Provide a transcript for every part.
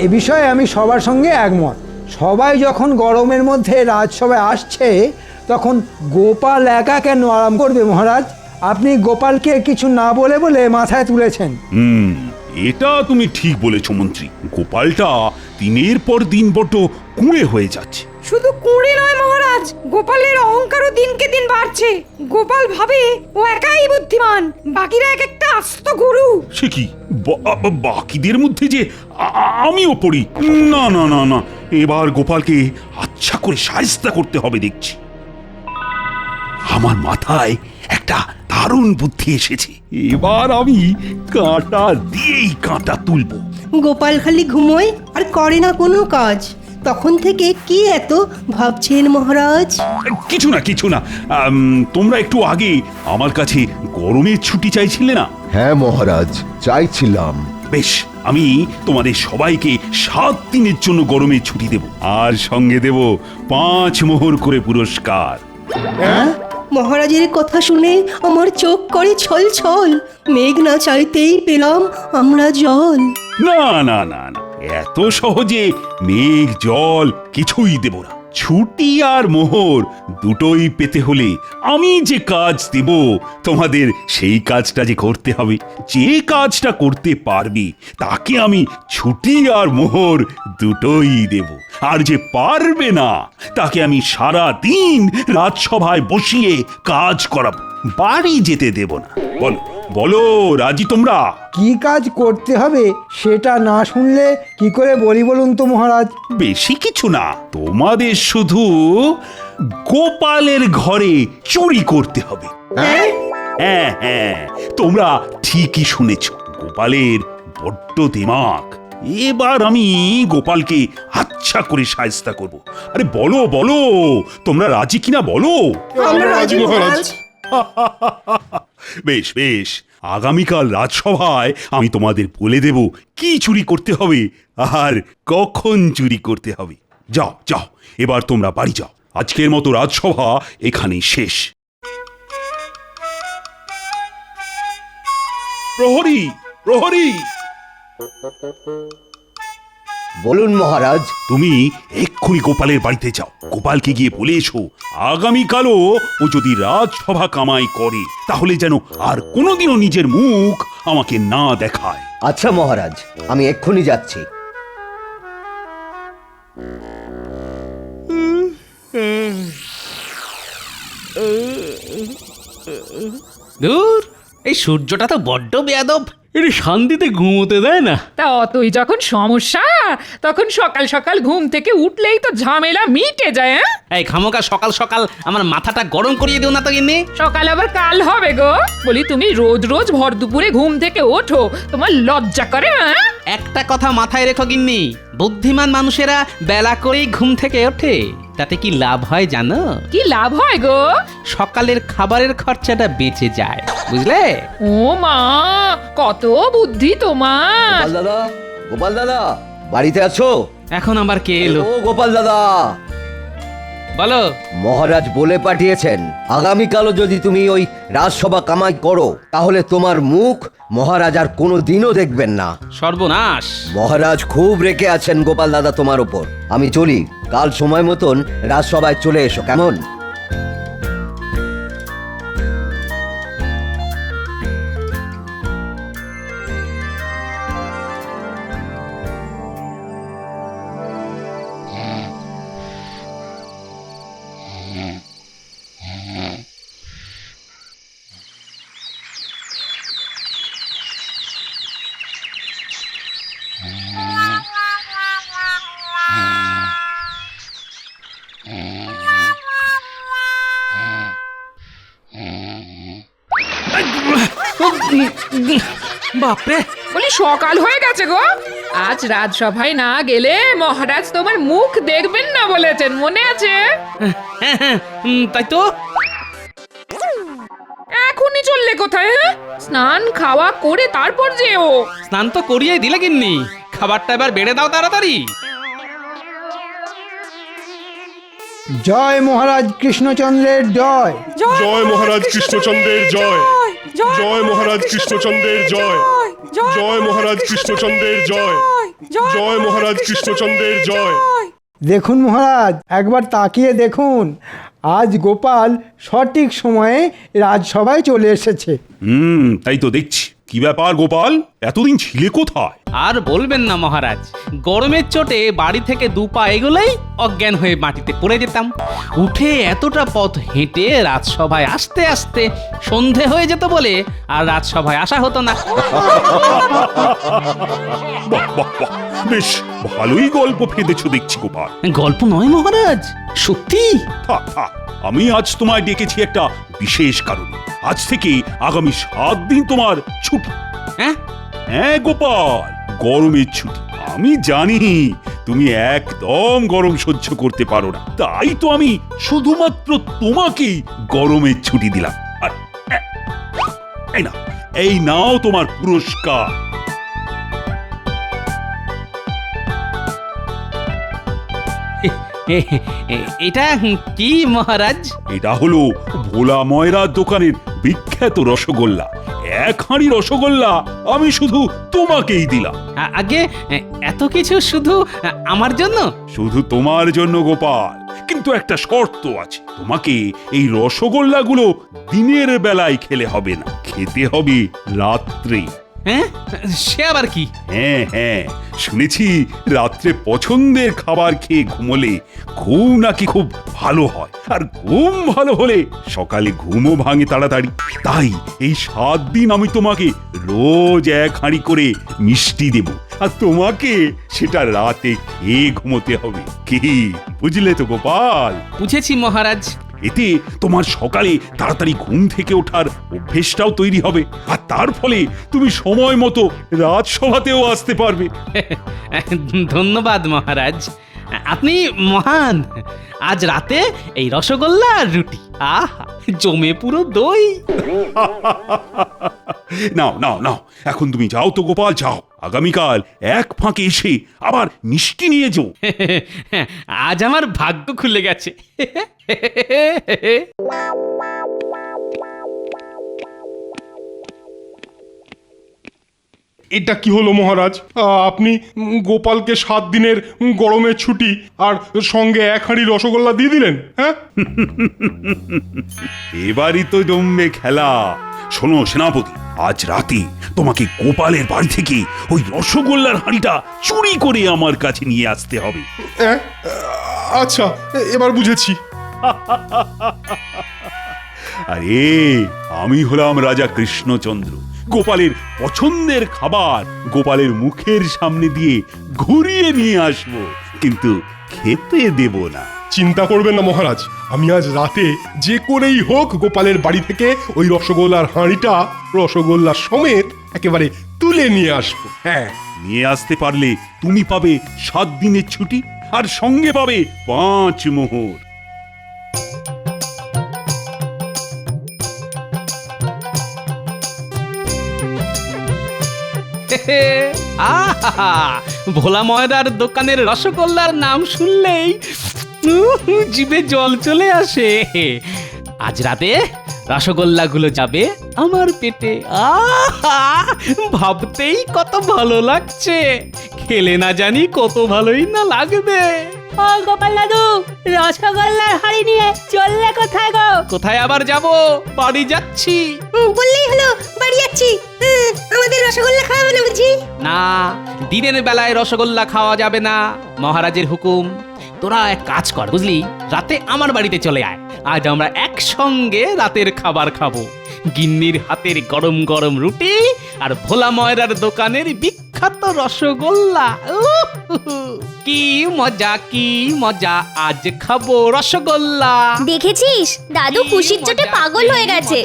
এ বিষয়ে আমি সবার সঙ্গে একমত। সবাই যখন গরমের মধ্যে রাজসভায় আসছে তখন গোপাল একা কেন আরাম করবে মহারাজ? আপনি গোপালকে কিছু না বলে বলে মাথায় তুলেছেন। এটা তুমি ঠিক বলেছ মন্ত্রী। গোপালটা দিনের পর দিন বড্ড কুঁড়ে হয়ে যাচ্ছে। শুধু কুঁড়ে নয় মহারাজ, গোপালের অহংকারও দিনকে দিন বাড়ছে। গোপাল ভাবে ও একাই বুদ্ধিমান, বাকিরা এক একটা আস্ত গরু। সে কি, বাকিদের মধ্যে যে আমিও পড়ি? না না না না, এবার গোপালকে আচ্ছা করে শায়েস্তা করতে হবে দেখছি। আমার মাথায় একটা দারুণ বুদ্ধি এসেছে। এবার আমি কাঁটা দিয়েই কাঁটা তুলবো। গোপাল খালি ঘুমোয় আর করে না কোনো কাজ। তখন থেকে কি এত ভাবছেন মহারাজ? কিছু না কিছু না, তোমরা একটু আগে আমার কাছে গরমের ছুটি চাইছিলে না? হ্যাঁ মহারাজ, চাইছিলাম। বেশ, আমি তোমাদের সবাইকে 7 দিনের জন্য গরমের ছুটি দেব, আর সঙ্গে দেব 5 মোহর করে পুরস্কার। মহারাজের কথা শুনে আমার চোখ করে ছল ছল। মেঘ না চাইতেই পেলাম আমরা জল। না না না না, এত সহজে মেঘ জল কিছুই দেব না। ছুটি আর মোহর দুটোই পেতে হলে আমি যে কাজ দেব তোমাদের সেই কাজটা যে করতে হবে। যে কাজটা করতে পারবে তাকে আমি ছুটি আর মোহর দুটোই দেব, আর যে পারবে না তাকে আমি সারা দিন রাজসভায় বসিয়ে কাজ করাবো, বাড়ি যেতে দেব না। বলো বলো, রাজি তোমরা? কি কাজ করতে হবে সেটা না শুনলে কি করে বলি বলুন তো মহারাজ? বেশি কিছু না, তোমাদের শুধু গোপালের ঘরে চুরি করতে হবে। হ্যাঁ হ্যাঁ, তোমরা ঠিকই শুনেছ, গোপালের বড্ড দিমাগ। এবার আমি গোপালকে আচ্ছা করে শায়েস্তা করব। আরে বলো বলো, তোমরা রাজি কিনা বলো? আমরা রাজি মহারাজ। বেশ বেশ, আগামীকাল রাজসভায় আমি তোমাদের বলে দেব কি চুরি করতে হবে আর কখন চুরি করতে হবে। যাও যাও, এবার তোমরা বাড়ি যাও। আজকের মতো রাজসভা এখানেই শেষ। প্রহরী প্রহরী, বলুন মহারাজ। তুমি এক্ষুনি গোপালের বাড়িতে যাও। গোপালকে গিয়ে বলে এসো আগামীকালও ও যদি রাজসভা কামাই করে তাহলে যেন আর কোনোদিনও নিজের মুখ আমাকে না দেখায়। আচ্ছা মহারাজ, আমি এক্ষুনি যাচ্ছি। দূর, এই সূর্যটা তো বড্ড বেয়াদব, এটা শান্তিতে ঘুমোতে দেয় না। তা অতই যখন সমস্যা, তখন সকাল সকাল ঘুম থেকে উঠলেই তো ঝামেলা মিটে যায়। হ্যাঁ, এই খামোকা সকাল সকাল আমার মাথাটা গরম করিয়ে দিও না তো গিন্নি। সকাল আবার কাল হবে গো। বলি, তুমি রোজ রোজ ভর দুপুরে ঘুম থেকে ওঠো, তোমার লজ্জা করে? হ্যাঁ, একটা কথা মাথায় রেখো গিন্নি, বুদ্ধিমান মানুষেরা বেলা করেই ঘুম থেকে ওঠে। তাতে কি লাভ হয় জানো? কি লাভ হয় গো? সকালের খাবারের খরচাটা বেঁচে যায়, বুঝলে? ও মা, কত বুদ্ধি তোমার! গোপাল দাদা, গোপাল দাদা, বাড়িতে আছো? এখন আবার কে এলো? ও গোপাল দাদা, বলো। মহারাজ বলে পাঠিয়েছেন আগামীকালও যদি তুমি ওই রাজসভা কামাই করো তাহলে তোমার মুখ মহারাজ আর কোনো দিনও দেখবেন না। সর্বনাশ! মহারাজ খুব রেগে আছেন গোপাল দাদা তোমার উপর। আমি চলি, কাল সময় মতন রাজসভায় চলে এসো, কেমন? বাপরে, বলি, সকাল হয়ে গেছে গো। আজ রাজসভায় না গেলে মহারাজ তোমার মুখ দেখবেন না বলেছেন, মনে আছে? তাই তো। এখনই চললে কোথায়? হ্যাঁ, স্নান খাওয়া করে তারপর যেও। স্নান তো করিয়ে দিলে গিন্নি, খাবারটা এবার বেড়ে দাও তাড়াতাড়ি। জয় মহারাজ কৃষ্ণচন্দ্রের জয়। জয় মহারাজ কৃষ্ণচন্দ্রের জয়। জয় মহারাজ কৃষ্ণচন্দ্রের জয়, জয় মহারাজ কৃষ্ণচন্দ্রের জয়, জয় মহারাজ কৃষ্ণচন্দ্রের জয়। দেখুন মহারাজ, একবার তাকিয়ে দেখুন, আজ গোপাল সঠিক সময়ে রাজসভায় চলে এসেছে। তাই তো দেখছি। কি ব্যাপার গোপাল, এতদিন ছিলে কোথায়? আর বলবেন না মহারাজ, গরমের চোটে বাড়ি থেকে 2 পা এগোলেই অজ্ঞান হয়ে মাটিতে পড়ে যেতাম। উঠে এতটা পথ হেঁটে রাজসভায় আসতে আসতে সন্ধে হয়ে যেত বলে আর রাজসভায় আসা হতো না। বাহ বাহ বাহ, বেশ ভালোই গল্প ফেঁদেছো দেখছি গোপাল। গল্প নয় মহারাজ, সত্যি। থাক থাক, আমি আজ তোমায় ডেকেছি একটা বিশেষ কারণে। আজ থেকে আগামী 7 দিন তোমার ছুটি। হ্যাঁ, হ্যাঁ গোপাল, গরমের ছুটি। আমি জানি তুমি একদম গরম সহ্য করতে পারো না, তাই তো আমি শুধুমাত্র তোমাকেই গরমের ছুটি দিলাম। আর এই নাও তোমার পুরস্কার। এটা কি মহারাজ? এটা হলো ভোলা ময়রার দোকানের বিখ্যাত রসগোল্লা। 1 হাঁড়ি রসগোল্লা আমি শুধু তোমাকেই দিলাম। আগে এত কিছু শুধু আমার জন্য? শুধু তোমার জন্য গোপাল, কিন্তু একটা শর্ত আছে। তোমাকে এই রসগোল্লাগুলো দিনের বেলায় খেলে হবে না, খেতে হবে রাত্রে। হ্যাঁ, সে আবার কি? হ্যাঁ হ্যাঁ, শুনেছি রাত্রে পছন্দের খাবার খেয়ে ঘুমোলে ঘুম নাকি খুব ভালো হয়, আর ঘুম ভালো হলে সকালে ঘুমও ভাঙে তাড়াতাড়ি। তাই এই 7 দিন আমি তোমাকে রোজ 1 হাঁড়ি করে মিষ্টি দেব, আর তোমাকে সেটা রাতে খেয়ে ঘুমোতে হবে। কি বুঝলে তো গোপাল? বুঝেছি মহারাজ। এতে তোমার সকালে তাড়াতাড়ি ঘুম থেকে ওঠার অভ্যেসটাও তৈরি হবে, আর তার ফলে তুমি সময় মতো রাজসভাতেও আসতে পারবে। ধন্যবাদ মহারাজ, আপনি মহান। আজ রাতে এই রসগোল্লা আর রুটি, আহা, জমে পুরো দই। নাও নাও নাও, এখন তুমি যাও তো গোপাল, যাও। আগামীকাল এক ফাঁকে এসে আবার মিষ্টি নিয়ে যাও। আজ আমার ভাগ্য খুলে গেছে। এটা কি হলো মহারাজ? আপনি গোপালকে 7 দিনের গরমের ছুটি আর সঙ্গে 1 হাঁড়ি রসগোল্লা দিয়ে দিলেন? হ্যাঁ, এবারই তো জমবে খেলা। শোনো সেনাপতি, আজ রাতে তোমাকে গোপালের বাড়ি থেকে ওই রসগোল্লার হাঁড়িটা চুরি করে আমার কাছে নিয়ে আসতে হবে। আচ্ছা, এবার বুঝেছি। আরে আমি হলাম রাজা কৃষ্ণচন্দ্র। গোপালের পছন্দের খাবার গোপালের মুখের সামনে দিয়ে ঘুরিয়ে নিয়ে আসবো, কিন্তু খেতে দেব না। চিন্তা করবেন না মহারাজ, আমি আজ রাতে যে করেই হোক গোপালের বাড়ি থেকে ওই রসগোল্লার হাঁড়িটা রসগোল্লা সমেত একেবারে তুলে নিয়ে আসবো। হ্যাঁ, নিয়ে আসতে পারলে তুমি পাবে 7 দিনের ছুটি, আর সঙ্গে পাবে 5 মোহর। আহা, ভোলা ময়রার দোকানের রসগোল্লার নাম শুনলেই জিভে জল চলে আসে। আজ রাতে রসগোল্লাগুলো যাবে আমার পেটে। আহা, ভাবতেই কত ভালো লাগছে, খেলে না জানি কত ভালোই না লাগবে। ও গোপাল দাদু, রসগোল্লার হাড়ি নিয়ে চললে কোথায় গো? কোথায় আবার যাব, বাড়ি যাচ্ছি। বললেই হলো বাড়ি যাচ্ছি। আমাদের রসগোল্লা খাওয়াবে না বুঝি? না, দিনের বেলায় রসগোল্লা খাওয়া যাবে না, মহারাজের হুকুম। তোরা এক কাজ কর বুঝলি, রাতে আমার বাড়িতে চলে আয়। আজ আমরা একসঙ্গে রাতের খাবার খাবো। গিন্নির হাতের গরম গরম রুটি আর ভোলা ময়রার দোকানের বিখ্যাত রসগোল্লা। কি মজা, কি মজা, আজ খাবো রসগোল্লা। দেখেছিস, দাদু খুশির চোটে পাগল হয়ে গেছে।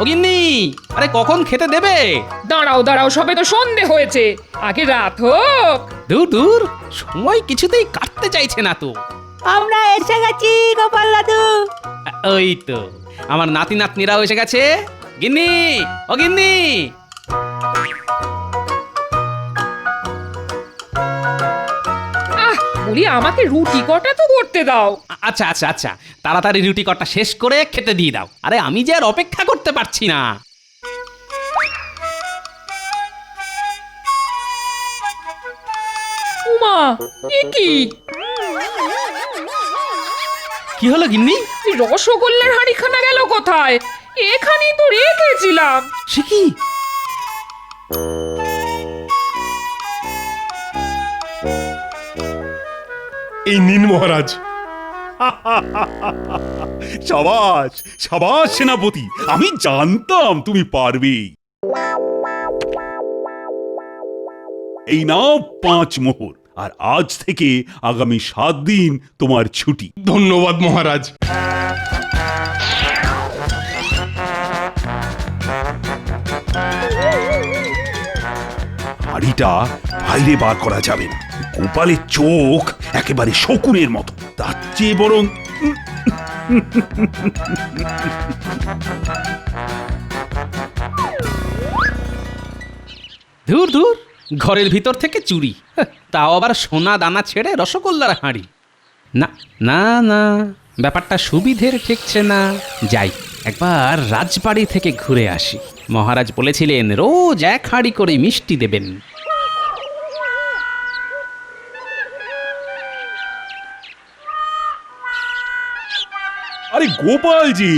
ও গিন্নি, আরে কখন খেতে দেবে? দাঁড়াও দাঁড়াও, সবে তো সন্ধে হয়েছে, আগে রাত হোক। দূর দূর, সময় কিছুতেই কাটতে চাইছে না তো। আমরা এসে গেছি গোপাল দাদু। ওই তো আমার নাতি নাতনিরাও এসে গেছে। গিন্নি, ও গিন্নি। বলি আমাকে রুটি কটা তো করতে দাও। আচ্ছা আচ্ছা আচ্ছা, তাড়াতাড়ি রুটি কটা শেষ করে খেতে দিয়ে দাও। আরে আমি যে আর অপেক্ষা করতে পারছি না। উমা, এ কি? কি হলো গিন্নি? এই রসগোল্লার হাঁড়িখানা গেল কোথায়? এখানেই তো রেখেছিলাম। সে কি? এই নিন মহারাজ। সাবাস সাবাস সেনাপতি, আমি জানতাম তুমি পারবে। এই নাও 5 মোহর, আর আজ থেকে আগামী 7 দিন তোমার ছুটি। ধন্যবাদ মহারাজ। হাড়িটা বাইরে বার করা যাবে না। গোপালের চোখ একেবারে শকুনের মতো, তার চেয়ে বরং ধুর ধুর, ঘরের ভিতর থেকে চুরি, তাও আবার সোনা দানা ছেড়ে রসগোল্লার হাঁড়ি। না না না, ব্যাপারটা সুবিধের ঠেকছে না। যাই, একবার রাজবাড়ি থেকে ঘুরে আসি। মহারাজ বলেছিলেন রোজ 1 হাঁড়ি করে মিষ্টি দেবেন। আরে গোপালজি,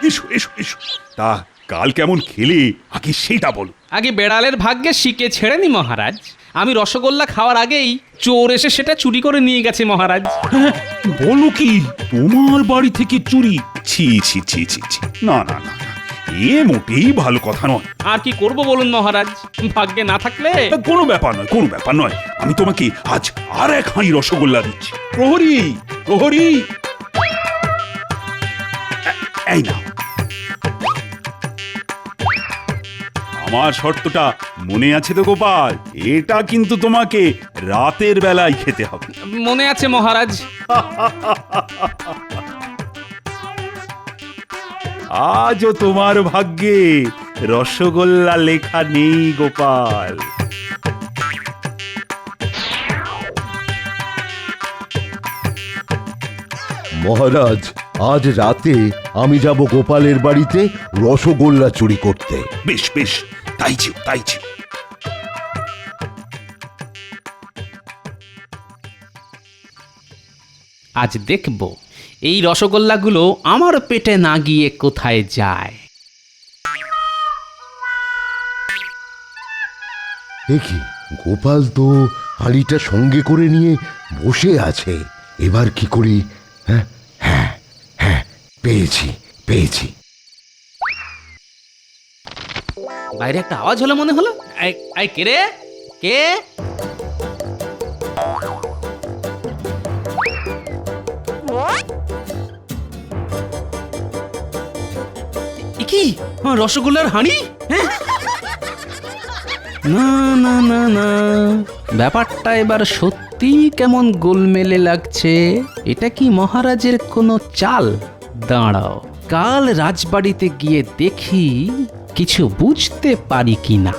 এসো এসো এসো। তা কাল কেমন খেলে আগে সেটা বলো। আগে বেড়ালের ভাগ্যে শিকে ছেড়েনি মহারাজ। আমি রসগোল্লা খাওয়ার আগেই চোর এসে সেটা চুরি করে নিয়ে গেছে মহারাজ। বলো কি, তোমার বাড়ি থেকে চুরি? ছি ছি ছি ছি ছি, না না না, এ মোটেই ভালো কথা নয়। আর কি করব বলুন মহারাজ, ভাগ্যে না থাকলে। কোনো ব্যাপার নয়, কোনো ব্যাপার নয়। আমি তোমাকে আজ আর 1 হাঁড়ি রসগোল্লা দিচ্ছি। প্রহরী, প্রহরী, এই নাও। আমার শর্তটা মনে আছে তো গোপাল? এটা কিন্তু তোমাকে রাতের বেলায় খেতে হবে। মনে আছে মহারাজ। আজও তোমার ভাগ্যে রসগোল্লা লেখা নেই গোপাল। মহারাজ, আজ রাতে আমি যাব গোপালের বাড়িতে রসগোল্লা চুরি করতে। বেশ বেশ, তাই ছিল তাই ছিল। আজ দেখব এই রসগোল্লাগুলো আমার পেটে না গিয়ে কোথায় যায়। দেখি, গোপাল তো হাঁড়িটা সঙ্গে করে নিয়ে বসে আছে। এবার কি করি? হ্যাঁ হ্যাঁ হ্যাঁ, পেয়েছি পেয়েছি। বাইরে একটা আওয়াজ হলো মনে হলো। এই কে রে? কে? কি রসগোল্লার হাঁড়ি? হ্যাঁ, না না না না, ব্যাপারটা এবার সত্যি কেমন গোলমেলে লাগছে। এটা কি মহারাজের কোনো চাল? দাঁড়াও, কাল রাজবাড়িতে গিয়ে দেখি কিছু বুঝতে পারি কিনা।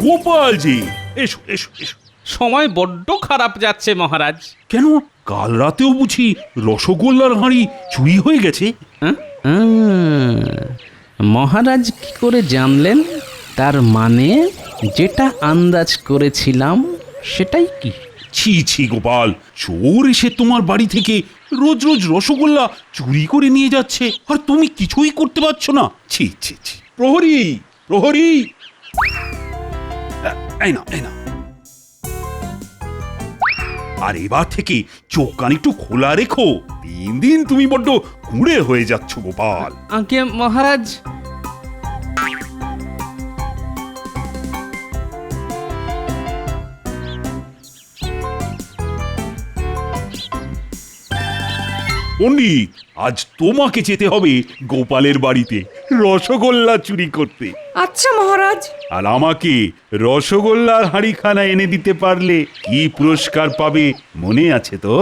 গোপালজি, এসো এসো এসো। সময় বড্ড খারাপ যাচ্ছে মহারাজ। কেন, কাল রাতেও বুঝি রসগোল্লার হাঁড়ি চুরি হয়ে গেছে? হ্যাঁ? মহারাজ কি করে জানলেন? তার মানে যেটা আন্দাজ করেছিলাম সেটাই কি? ছি ছি গোপাল, চোর এসে তোমার বাড়ি থেকে রোজ রোজ রসগোল্লা চুরি করে নিয়ে যাচ্ছে, আর তুমি কিছুই করতে পারছো না। ছি ছি ছি। প্রহরী, প্রহরী, এই না এই না। আর এবার থেকে চোখ কান একটু খোলা রেখো। 3 দিন তুমি বড্ড কুঁড়ে হয়ে যাচ্ছ গোপাল। আগে মহারাজ। পণ্ডিত, আজ তোমাকে যেতে হবে গোপালের বাড়িতে রসগোল্লা চুরি করতে। আচ্ছা মহারাজ। আর আমাকে রসগোল্লার হাঁড়িখানা এনে দিতে পারলে কি পুরস্কার পাবে মনে আছে তো?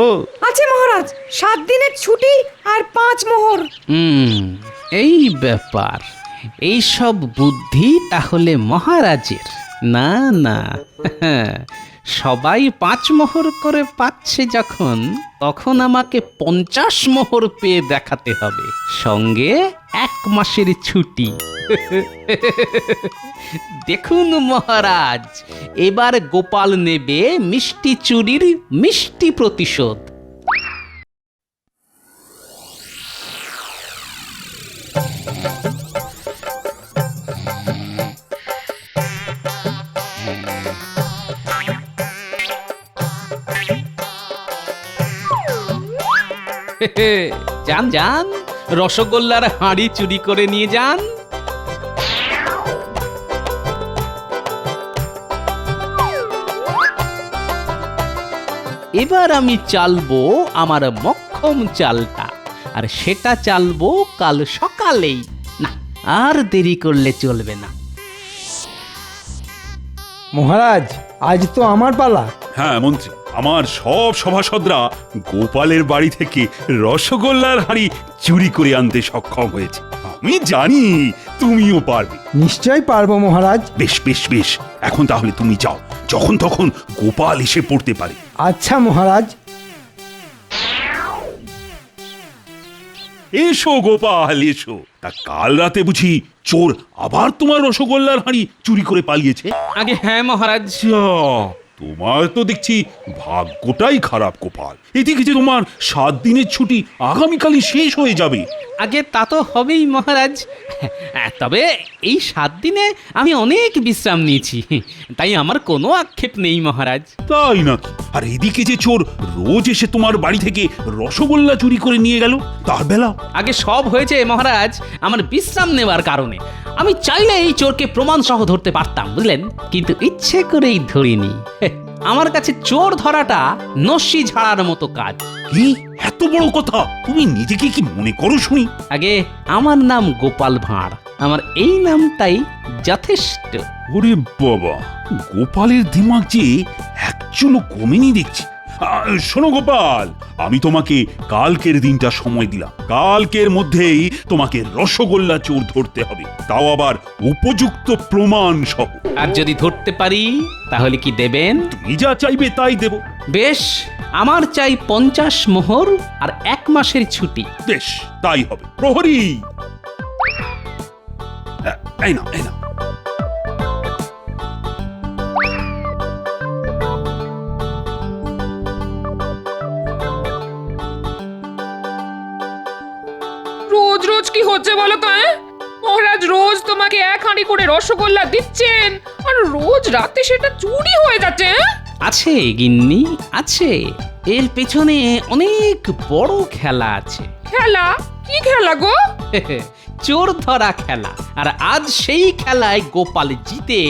আছে মহারাজ, 7 দিনের ছুটি আর 5 মোহর। এই ব্যাপার, এই সব বুদ্ধি তাহলে মহারাজের? না না, সবাই 5 মোহর করে পাচ্ছে যখন, তখন আমাকে 50 মোহর পেয়ে দেখাতে হবে, সঙ্গে 1 মাসের ছুটি। দেখুন মহারাজ, এবার গোপাল নেবে মিষ্টি চুরির মিষ্টি প্রতিশোধ। যান যান, রসগোল্লার হাঁড়ি চুরি করে নিয়ে যান। এবার আমি চালবো আমার মক্ষম চালটা, আর সেটা চালবো কাল সকালেই। না, আর দেরি করলে চলবে না। মহারাজ, আজ তো আমার পালা। হ্যাঁ মন্ত্রী, আমার সব সভাসদরা গোপালের বাড়ি থেকে রসগোল্লার হাঁড়ি চুরি করে আনতে সক্ষম হয়েছে। আমি জানি তুমিও পারবে। নিশ্চয় পারবো মহারাজ। বেশ বেশ বেশ, এখন তাহলে তুমি যাও, যখন তখন গোপাল এসে পড়তে পারে। আচ্ছা মহারাজ। এসো গোপাল এসো। তা কাল রাতে বুঝি চোর আবার তোমার রসগোল্লার হাঁড়ি চুরি করে পালিয়েছে? আগে হ্যাঁ মহারাজ। যা, তোমার তো দেখছি ভাগ্যটাই খারাপ গোপাল। এদিকে যে তোমার 7 দিনের ছুটি আগামীকালই শেষ হয়ে যাবে। আগে তা তো হবেই মহারাজ, তবে এই 7 দিনে আমি অনেক বিশ্রাম নিয়েছি, তাই আমার কোনো আক্ষেপ নেই মহারাজ। তাই নাকি? আর এদিকে যে চোর রোজ এসে তোমার বাড়ি থেকে রসগোল্লা চুরি করে নিয়ে গেল, তার বেলা? আগে সব হয়েছে মহারাজ আমার বিশ্রাম নেবার কারণে। আমি চাইলে এই চোরকে প্রমাণ সহ ধরতে পারতাম, বুঝলেন, কিন্তু ইচ্ছে করেই ধরিনি। আমার কাছে চোর ধরাটা নস্যি ঝাড়ার মতো কাজ। কি এত বড় কথা? তুমি নিজেকে কি মনে করো শুনি? আগে আমার নাম গোপাল ভাঁড়, আমার এই নামটাই যথেষ্ট। ওরে বাবা, গোপালের দিমাগ যে একচুলো কমেনি দেখছি। শোনো গোপাল, আমি তোমাকে কালকের দিনটা সময় দিলাম। কালকের মধ্যেই তোমাকে রসগোল্লা চোর ধরতে হবে, তাও আবার উপযুক্ত প্রমাণ সহ। আর যদি ধরতে পারি তাহলে কি দেবেন? তুমি যা চাইবে তাই দেব। বেশ, আমার চাই 50 মোহর আর 1 মাসের ছুটি। বেশ, তাই হবে। প্রহরী, এই না এই না। রোজ রোজ কি হচ্ছে বলো তো? মহারাজ রোজ তোমাকে 1 হাঁড়ি করে রসগোল্লা দিচ্ছেন, আর রোজ রাতে সেটা চুরি হয়ে যাচ্ছে। আছে গিন্নি, আছে। এর পেছনে অনেক বড় খেলা আছে। খেলা? কি খেলা গো? চোর ধরা খেলা। আর আজ সেই খেলায় গোপাল জিতে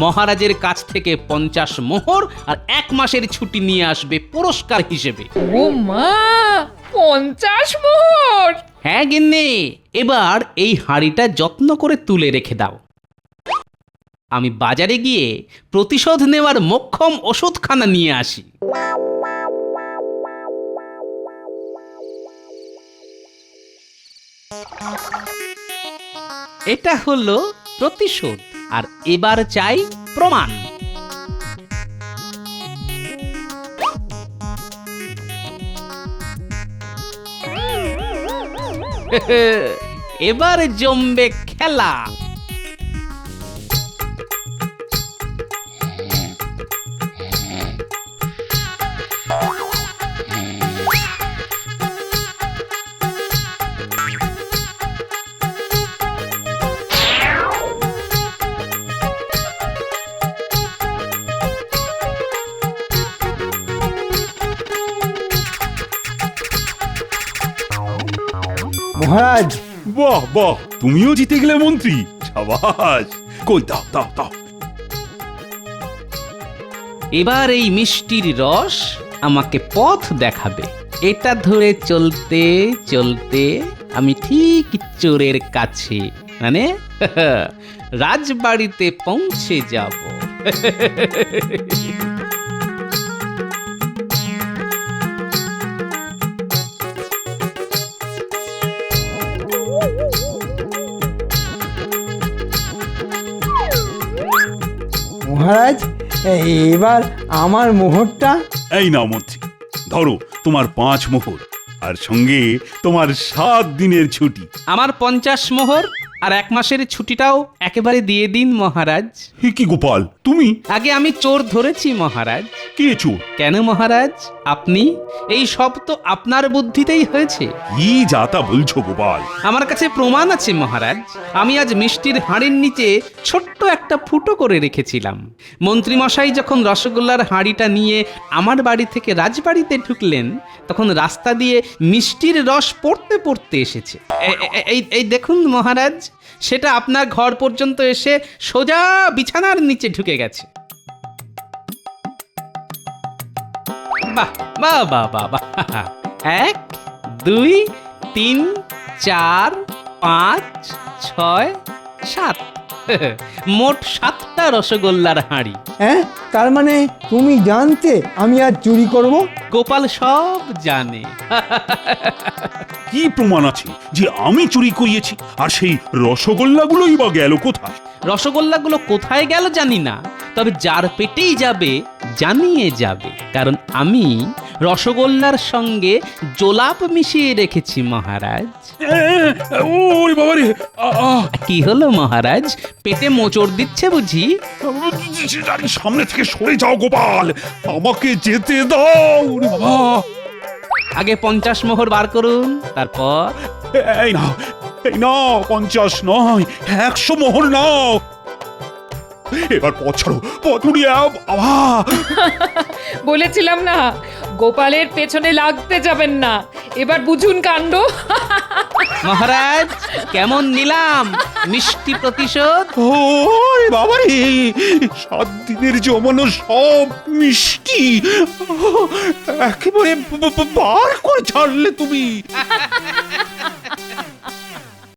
মহারাজের কাছ থেকে 50 মোহর আর 1 মাসের ছুটি নিয়ে আসবে পুরস্কার হিসেবে। ও মা, 50 মোহর! হ্যাঁ গিন্নি, এবার এই হাঁড়িটা যত্ন করে তুলে রেখে দাও। আমি বাজারে গিয়ে প্রতিশোধ নেওয়ার মোক্ষম ওষুধখানা নিয়ে আসি। এটা হলো প্রতিশোধ, আর এবার চাই প্রমাণ। এবার জমবে খেলা। মহারাজ, বাহ বাহ, তুমিও জিতে গেলে মন্ত্রী। সাবাস। কই দাও দাও দাও। এবার এই মিষ্টির রস আমাকে পথ দেখাবে। এটা ধরে চলতে চলতে আমি ঠিক চোরের কাছে মানে রাজবাড়িতে পৌঁছে যাব। মহারাজ, এবার আমার মোহরটা। এই নাও মন্ত্রী, ধরো তোমার 5 মোহর আর সঙ্গে তোমার 7 দিনের ছুটি। আমার 50 মোহর আর 1 মাসের ছুটিটাও একেবারে দিয়ে দিন মহারাজ। হে কি গোপাল, তুমি? আগে আমি চোর ধরেছি মহারাজ। কে চোর? কেন মহারাজ, আপনি? এই সব তো আপনার বুদ্ধিতেই হয়েছে। কি যাতা বলছো গোপাল? আমার কাছে প্রমাণ আছে মহারাজ। আমি আজ মিষ্টির হাঁড়ির নিচে ছোট্ট একটা ফুটো করে রেখেছিলাম। মন্ত্রীমশাই যখন রসগোল্লার হাঁড়িটা নিয়ে আমার বাড়ি থেকে রাজবাড়িতে ঢুকলেন, তখন রাস্তা দিয়ে মিষ্টির রস পড়তে পড়তে এসেছে। এই দেখুন মহারাজ, সেটা আপনার ঘর পর্যন্ত এসে সোজা বিছানার নিচে ঢুকে গেছে। বাহ বাহ বাহ বাহ বাহ! 1 2 3 4 5 6 7 মোট 7টা রসগোল্লার হাঁড়ি। হ্যাঁ, তার মানে তুমি জানতে আমি আজ চুরি করব? গোপাল সব জানে। কি প্রমাণ আছে যে আমি চুরি করিয়েছি? আর সেই রসগোল্লাগুলোই বা গেল কোথায়? রসগোল্লাগুলো কোথায় গেল জানি না, তবে যার পেটেই যাবে জানিয়ে যাবে, কারণ আমি রসগোল্লার সঙ্গে জোলাপ মিশিয়ে রেখেছি মহারাজ। ওরে বাবা রে! কি হলো মহারাজ, পেটে মোচড় দিচ্ছে বুঝি? সামনে থেকে সরে যাও গোপাল, আমাকে যেতে দাও। ওরে বাবা! আগে 50 মোহর বার করুন, তারপর এই নাও, এই নাও, 50 নয় 100 মোহর নাও। এবার পথ ছাড়ো, পথ উড়িয়ে বাবা! বলেছিলাম না, গোপালের পেছনে লাগতে যাবেন না। এবার বুঝুন কাণ্ড। মহারাজ কেমন নিলাম মিষ্টি প্রতিশোধ? ওরে বাবা রে! 7 দিনের জমানো সব মিষ্টি একেবারে বার করে ছাড়লে তুমি।